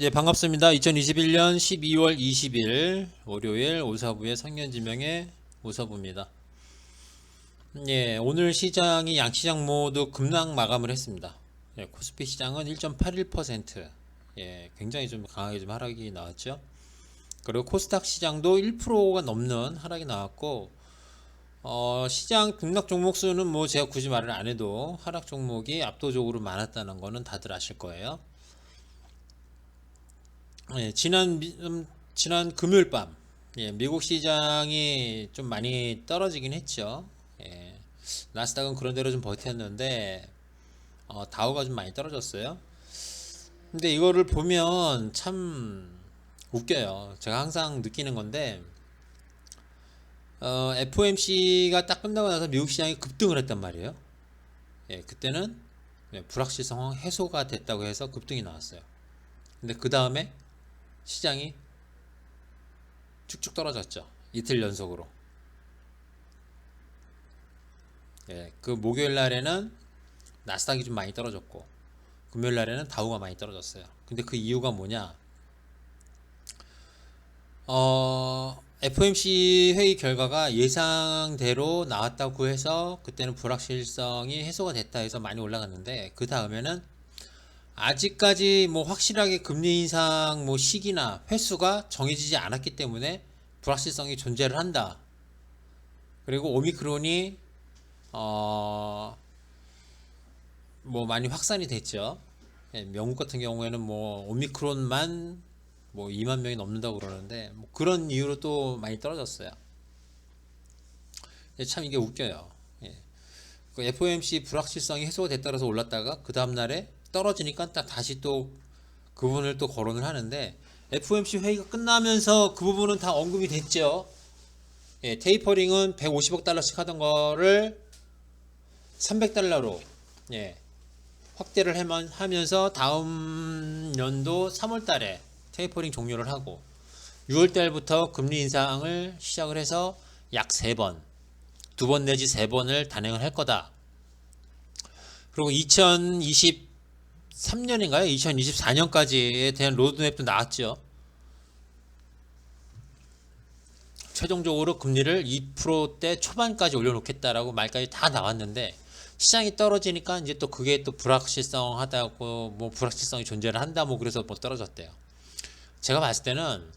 예, 반갑습니다. 2021년 12월 20일 월요일 오사부의 성년지명의 오사부입니다. 예, 오늘 시장이 양시장 모두 급락 마감을 했습니다. 예, 코스피 시장은 1.81%, 예, 굉장히 좀 강하게 좀 하락이 나왔죠. 그리고 코스닥 시장도 1%가 넘는 하락이 나왔고, 시장 등락 종목 수는 뭐 제가 굳이 말을 안 해도 하락 종목이 압도적으로 많았다는 거는 다들 아실 거예요. 예, 지난 금요일 밤, 예, 미국 시장이 좀 많이 떨어지긴 했죠. 예, 나스닥은 그런대로 좀 버텼는데, 다우가 좀 많이 떨어졌어요. 근데 이거를 보면 참 웃겨요. 제가 항상 느끼는 건데, FOMC가 딱 끝나고 나서 미국 시장이 급등을 했단 말이에요. 예, 그때는 불확실성 해소가 됐다고 해서 급등이 나왔어요. 근데 그 다음에 시장이 쭉쭉 떨어졌죠. 이틀 연속으로. 예, 그 목요일 날에는 나스닥이 좀 많이 떨어졌고, 금요일 날에는 다우가 많이 떨어졌어요. 근데 그 이유가 뭐냐? FOMC 회의 결과가 예상대로 나왔다고 해서 그때는 불확실성이 해소가 됐다 해서 많이 올라갔는데, 그 다음에는 아직까지 뭐 확실하게 금리 인상 뭐 시기나 횟수가 정해지지 않았기 때문에 불확실성이 존재를 한다. 그리고 오미크론이 어, 뭐 많이 확산이 됐죠. 예, 영국 같은 경우에는 뭐 오미크론만 뭐 2만 명이 넘는다고 그러는데 뭐 그런 이유로 또 많이 떨어졌어요. 예, 참 이게 웃겨요. 예. 그 FOMC 불확실성이 해소가 됐다라서 올랐다가 그 다음 날에 떨어지니까 딱 다시 또 그 부분을 또 거론을 하는데, FOMC 회의가 끝나면서 그 부분은 다 언급이 됐죠. 예, 테이퍼링은 150억 달러씩 하던 거를 300달러로 예, 확대를 하면서 다음 연도 3월 달에 테이퍼링 종료를 하고, 6월 달부터 금리 인상을 시작을 해서 약 3번, 2번 내지 3번을 단행을 할 거다. 그리고 2023년인가요? 2024년까지에 대한 로드맵도 나왔죠. 최종적으로 금리를 2%대 초반까지 올려놓겠다라고 말까지 다 나왔는데, 시장이 떨어지니까 이제 또 그게 또 불확실성 하다고, 뭐 불확실성이 존재를 한다, 뭐 그래서 뭐 떨어졌대요. 제가 봤을 때는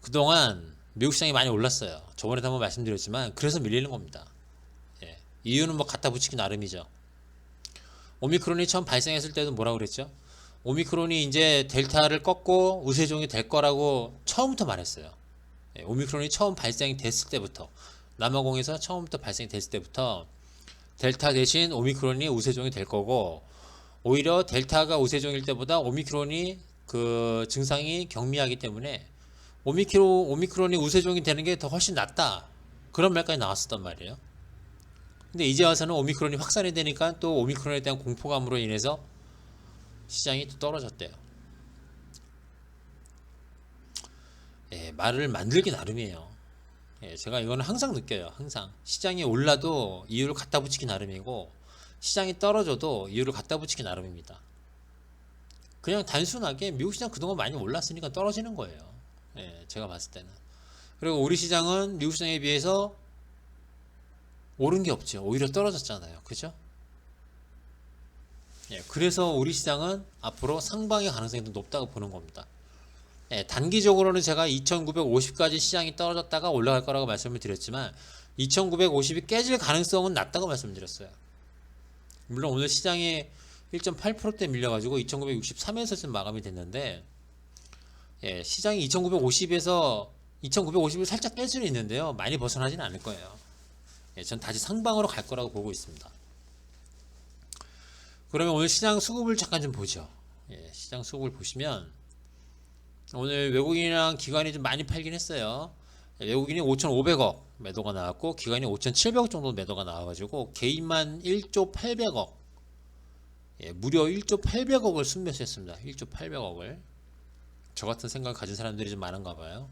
그동안 미국 시장이 많이 올랐어요. 저번에도 한번 말씀드렸지만 그래서 밀리는 겁니다. 예. 이유는 뭐 갖다 붙이기 나름이죠. 오미크론이 처음 발생했을 때도 뭐라고 그랬죠? 오미크론이 이제 델타를 꺾고 우세종이 될 거라고 처음부터 말했어요. 예, 오미크론이 처음 발생됐을 때부터, 남아공에서 처음부터 발생됐을 때부터 델타 대신 오미크론이 우세종이 될 거고, 오히려 델타가 우세종일 때보다 오미크론이 그 증상이 경미하기 때문에 오미크론이 우세종이 되는 게 더 훨씬 낫다, 그런 말까지 나왔었단 말이에요. 근데 이제 와서는 오미크론이 확산이 되니까 또 오미크론에 대한 공포감으로 인해서 시장이 또 떨어졌대요. 예, 말을 만들기 나름이에요. 예, 제가 이거는 항상 느껴요. 항상 시장이 올라도 이유를 갖다 붙이기 나름이고, 시장이 떨어져도 이유를 갖다 붙이기 나름입니다. 그냥 단순하게 미국 시장 그동안 많이 올랐으니까 떨어지는 거예요. 예, 제가 봤을 때는. 그리고 우리 시장은 미국 시장에 비해서 오른 게 없죠. 오히려 떨어졌잖아요. 그죠? 예, 그래서 우리 시장은 앞으로 상방의 가능성이 더 높다고 보는 겁니다. 예, 단기적으로는 제가 2950까지 시장이 떨어졌다가 올라갈 거라고 말씀을 드렸지만, 2950이 깨질 가능성은 낮다고 말씀드렸어요. 물론 오늘 시장이 1.8%대 밀려가지고 2963에서 지금 마감이 됐는데, 예, 시장이 2950에서 2950을 살짝 깰 수는 있는데요, 많이 벗어나지는 않을 거예요. 예, 전 다시 상방으로 갈 거라고 보고 있습니다. 그러면 오늘 시장 수급을 잠깐 좀 보죠. 예, 시장 수급을 보시면 오늘 외국인이랑 기관이 좀 많이 팔긴 했어요. 예, 외국인이 5,500억 매도가 나왔고, 기관이 5,700억 정도 매도가 나와가지고 개인만 1조 800억, 예, 무려 1조 800억을 순매수했습니다. 1조 800억을. 저 같은 생각을 가진 사람들이 좀 많은가 봐요.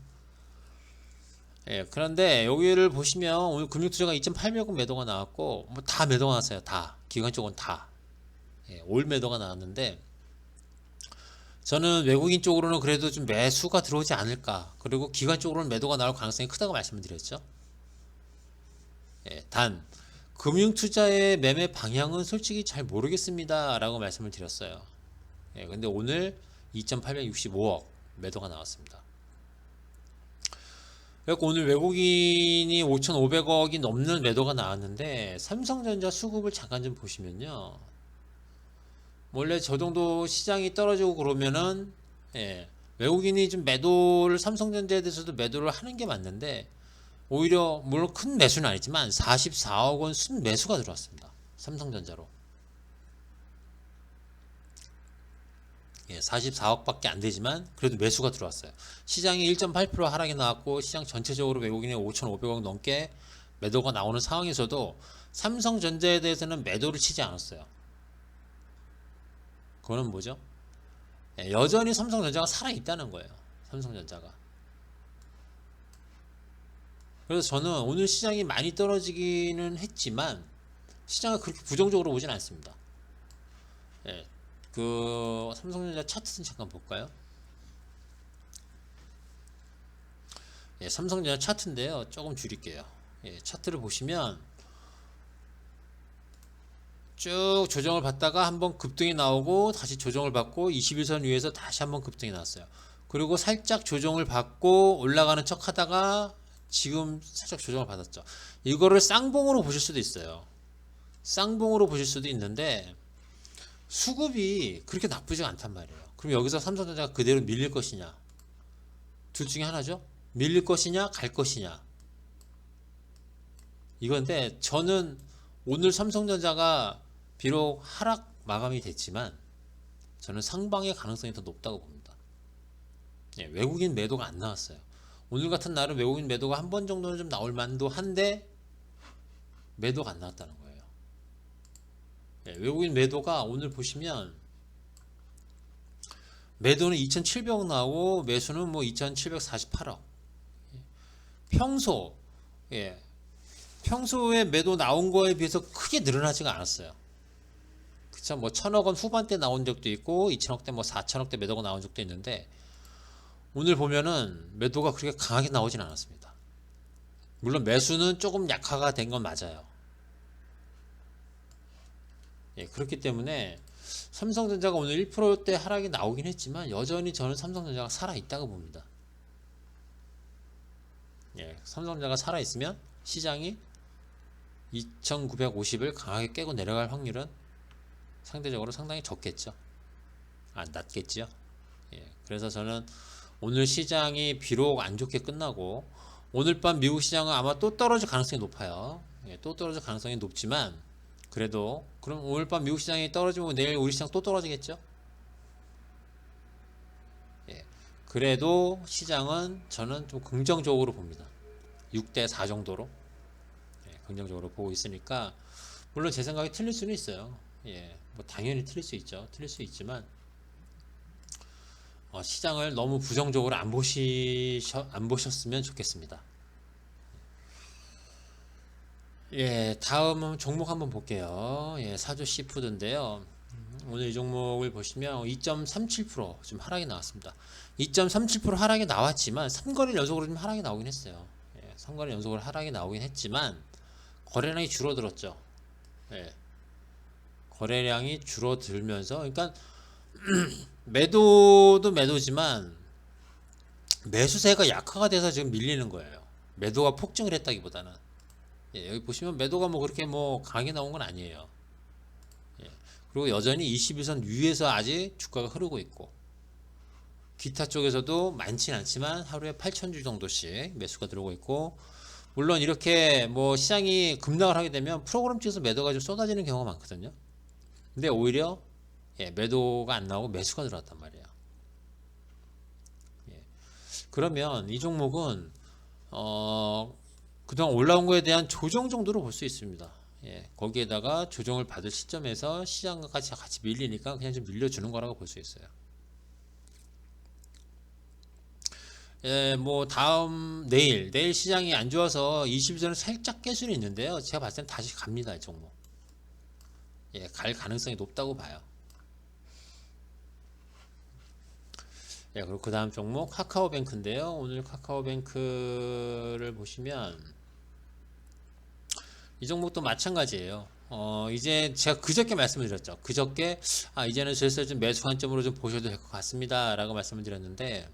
예, 그런데 여기를 보시면 오늘 금융투자가 2,800억 매도가 나왔고, 뭐 다 매도가 나왔어요. 다. 기관 쪽은 다. 예, 올 매도가 나왔는데, 저는 외국인 쪽으로는 그래도 좀 매수가 들어오지 않을까. 그리고 기관 쪽으로는 매도가 나올 가능성이 크다고 말씀을 드렸죠. 예, 단 금융투자의 매매 방향은 솔직히 잘 모르겠습니다 라고 말씀을 드렸어요. 예, 근데 오늘 2,865억 매도가 나왔습니다. 그래서 오늘 외국인이 5,500억이 넘는 매도가 나왔는데 삼성전자 수급을 잠깐 좀 보시면요. 원래 저 정도 시장이 떨어지고 그러면은 예, 외국인이 좀 매도를 삼성전자에 대해서도 매도를 하는 게 맞는데 오히려 물론 큰 매수는 아니지만 44억 원 순 매수가 들어왔습니다. 삼성전자로. 예, 44억밖에 안 되지만 그래도 매수가 들어왔어요. 시장이 1.8% 하락이 나왔고 시장 전체적으로 외국인이 5,500억 넘게 매도가 나오는 상황에서도 삼성전자에 대해서는 매도를 치지 않았어요. 그거는 뭐죠? 예, 여전히 삼성전자가 살아있다는 거예요. 삼성전자가. 그래서 저는 오늘 시장이 많이 떨어지기는 했지만 시장은 그렇게 부정적으로 보진 않습니다. 예, 그 삼성전자 차트 좀 잠깐 볼까요? 예, 삼성전자 차트인데요. 조금 줄일게요. 예, 차트를 보시면 쭉 조정을 받다가 한번 급등이 나오고 다시 조정을 받고 21선 위에서 다시 한번 급등이 나왔어요. 그리고 살짝 조정을 받고 올라가는 척 하다가 지금 살짝 조정을 받았죠. 이거를 쌍봉으로 보실 수도 있어요. 쌍봉으로 보실 수도 있는데 수급이 그렇게 나쁘지가 않단 말이에요. 그럼 여기서 삼성전자가 그대로 밀릴 것이냐? 둘 중에 하나죠. 밀릴 것이냐 갈 것이냐 이건데 저는 오늘 삼성전자가 비록 하락 마감이 됐지만 저는 상방의 가능성이 더 높다고 봅니다. 예, 외국인 매도가 안 나왔어요. 오늘 같은 날은 외국인 매도가 한 번 정도는 좀 나올 만도 한데 매도가 안 나왔다는 거예요. 예, 외국인 매도가 오늘 보시면 매도는 2,700억 나오고 매수는 뭐 2,748억. 평소 예, 평소에 매도 나온 거에 비해서 크게 늘어나지가 않았어요. 그쵸? 뭐 1,000억 원 후반대 나온 적도 있고 2,000억대 뭐 4,000억대 매도가 나온 적도 있는데 오늘 보면은 매도가 그렇게 강하게 나오진 않았습니다. 물론 매수는 조금 약화가 된 건 맞아요. 예, 그렇기 때문에 삼성전자가 오늘 1%대 하락이 나오긴 했지만 여전히 저는 삼성전자가 살아있다고 봅니다. 예, 삼성전자가 살아있으면 시장이 2,950을 강하게 깨고 내려갈 확률은 상대적으로 상당히 적겠죠. 아, 낮겠죠. 예, 그래서 저는 오늘 시장이 비록 안 좋게 끝나고 오늘 밤 미국 시장은 아마 또 떨어질 가능성이 높아요. 예, 또 떨어질 가능성이 높지만 그래도 그럼 오늘 밤 미국 시장이 떨어지면 내일 우리 시장 또 떨어지겠죠. 예, 그래도 시장은 저는 좀 긍정적으로 봅니다. 6대 4 정도로 예, 긍정적으로 보고 있으니까 물론 제 생각이 틀릴 수는 있어요. 예, 뭐 당연히 틀릴 수 있죠. 틀릴 수 있지만 시장을 너무 부정적으로 안 보셨으면 좋겠습니다. 예, 다음 종목 한번 볼게요. 예, 사조 시푸드인데요. 오늘 이 종목을 보시면 2.37% 하락이 나왔습니다. 2.37% 하락이 나왔지만 3거래 연속으로 좀 하락이 나오긴 했어요. 예, 3거래 연속으로 하락이 나오긴 했지만 거래량이 줄어들었죠. 예, 거래량이 줄어들면서 그러니까 매도도 매도지만 매수세가 약화가 돼서 지금 밀리는 거예요. 매도가 폭증을 했다기보다는 예, 여기 보시면 매도가 뭐 그렇게 뭐 강하게 나온 건 아니에요. 예, 그리고 여전히 21선 위에서 아직 주가가 흐르고 있고 기타 쪽에서도 많진 않지만 하루에 8,000주 정도씩 매수가 들어오고 있고 물론 이렇게 뭐 시장이 급락을 하게 되면 프로그램 쪽에서 매도가 좀 쏟아지는 경우가 많거든요. 근데 오히려 예, 매도가 안 나오고 매수가 들어왔단 말이에요. 예, 그러면 이 종목은 그동안 올라온 거에 대한 조정 정도로 볼 수 있습니다. 예, 거기에다가 조정을 받을 시점에서 시장과 같이 밀리니까 그냥 좀 밀려주는 거라고 볼 수 있어요. 예, 뭐 다음 내일 시장이 안 좋아서 20전을 살짝 깰 수는 있는데요. 제가 봤을 땐 다시 갑니다, 이 종목. 예, 갈 가능성이 높다고 봐요. 예, 그리고 그 다음 종목 카카오뱅크인데요. 오늘 카카오뱅크를 보시면 이 종목도 마찬가지예요. 이제 제가 그저께 말씀을 드렸죠. 그저께 이제는 슬슬 좀 매수 관점으로 좀 보셔도 될 것 같습니다 라고 말씀을 드렸는데,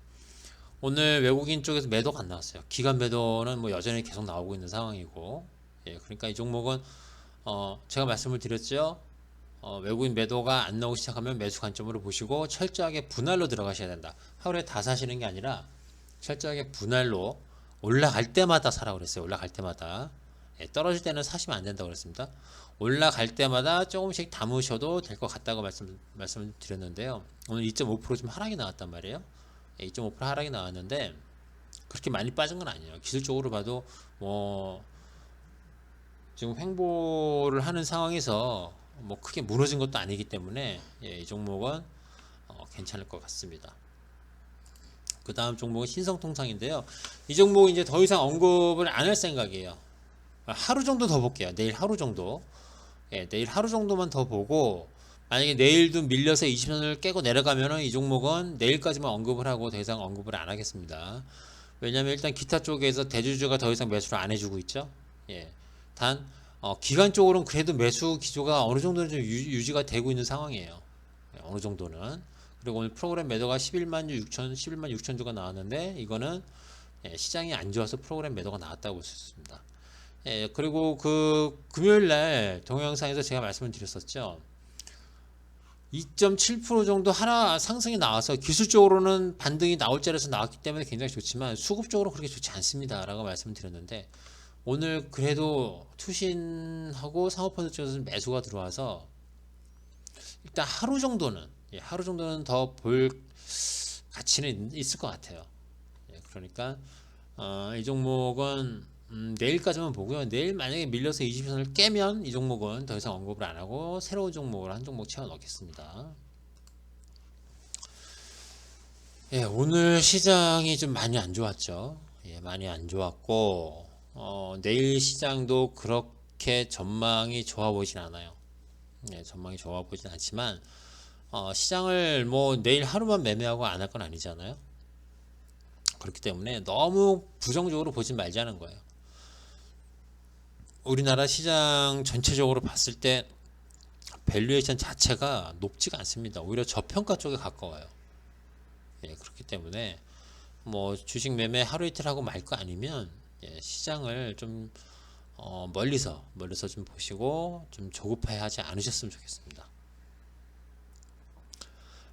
오늘 외국인 쪽에서 매도가 안 나왔어요. 기관 매도는 뭐 여전히 계속 나오고 있는 상황이고, 예, 그러니까 이 종목은 제가 말씀을 드렸죠. 외국인 매도가 안 나오기 시작하면 매수 관점으로 보시고 철저하게 분할로 들어가셔야 된다. 하루에 다 사시는 게 아니라 철저하게 분할로 올라갈 때마다 사라고 그랬어요. 올라갈 때마다. 예, 떨어질 때는 사시면 안 된다고 그랬습니다. 올라갈 때마다 조금씩 담으셔도 될 것 같다고 말씀을 드렸는데요. 오늘 2.5% 좀 하락이 나왔단 말이에요. 2.5% 하락이 나왔는데 그렇게 많이 빠진 건 아니에요. 기술적으로 봐도 뭐 지금 횡보를 하는 상황에서 뭐 크게 무너진 것도 아니기 때문에, 예, 이 종목은 괜찮을 것 같습니다. 그 다음 종목은 신성통상인데요. 이 종목은 이제 더 이상 언급을 안 할 생각이에요. 하루 정도 더 볼게요. 내일 하루 정도. 예, 내일 하루 정도만 더 보고, 만약에 내일도 밀려서 20선을 깨고 내려가면은 이 종목은 내일까지만 언급을 하고 더 이상 언급을 안 하겠습니다. 왜냐면 일단 기타 쪽에서 대주주가 더 이상 매수를 안 해주고 있죠. 예. 단 기간 쪽으로는 그래도 매수 기조가 어느 정도는 좀 유지가 되고 있는 상황이에요. 예, 어느 정도는. 그리고 오늘 프로그램 매도가 11만 6천, 11만 6천 주가 나왔는데, 이거는 예, 시장이 안 좋아서 프로그램 매도가 나왔다고 볼 수 있습니다. 예, 그리고 그 금요일 날 동영상에서 제가 말씀을 드렸었죠. 2.7% 정도 하나 상승이 나와서 기술적으로는 반등이 나올 자리에서 나왔기 때문에 굉장히 좋지만 수급적으로 그렇게 좋지 않습니다 라고 말씀을 드렸는데, 오늘 그래도 투신하고 사모펀드 쪽에서 매수가 들어와서 일단 하루 정도는, 예, 하루 정도는 더 볼 가치는 있을 것 같아요. 예, 그러니까 이 종목은 내일까지만 보고요. 내일 만약에 밀려서 20선을 깨면 이 종목은 더 이상 언급을 안 하고 새로운 종목을 한 종목 채워 넣겠습니다. 예, 오늘 시장이 좀 많이 안 좋았죠. 예, 많이 안 좋았고, 내일 시장도 그렇게 전망이 좋아 보이진 않아요. 예, 전망이 좋아 보이진 않지만, 시장을 뭐 내일 하루만 매매하고 안 할 건 아니잖아요. 그렇기 때문에 너무 부정적으로 보진 말자는 거예요. 우리나라 시장 전체적으로 봤을 때 밸류에이션 자체가 높지가 않습니다. 오히려 저평가 쪽에 가까워요. 예, 그렇기 때문에 뭐 주식 매매 하루 이틀 하고 말 거 아니면, 예, 시장을 좀 멀리서 좀 보시고 좀 조급해 하지 않으셨으면 좋겠습니다.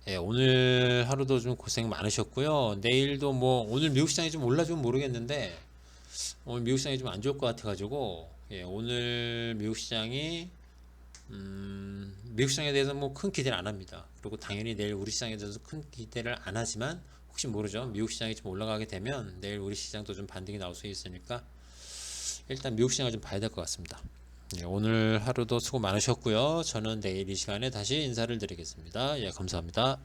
예, 오늘 하루도 좀 고생 많으셨고요. 내일도 뭐 오늘 미국 시장이 좀 올라주면 모르겠는데 오늘 미국 시장이 좀 안 좋을 것 같아가지고, 예, 오늘 미국 시장이 미국 시장에 대해서 뭐 큰 기대를 안 합니다. 그리고 당연히 내일 우리 시장에 대해서 큰 기대를 안 하지만 혹시 모르죠. 미국 시장이 좀 올라가게 되면 내일 우리 시장도 좀 반등이 나올 수 있으니까 일단 미국 시장을 좀 봐야 될 것 같습니다. 예, 오늘 하루도 수고 많으셨고요. 저는 내일 이 시간에 다시 인사를 드리겠습니다. 예, 감사합니다.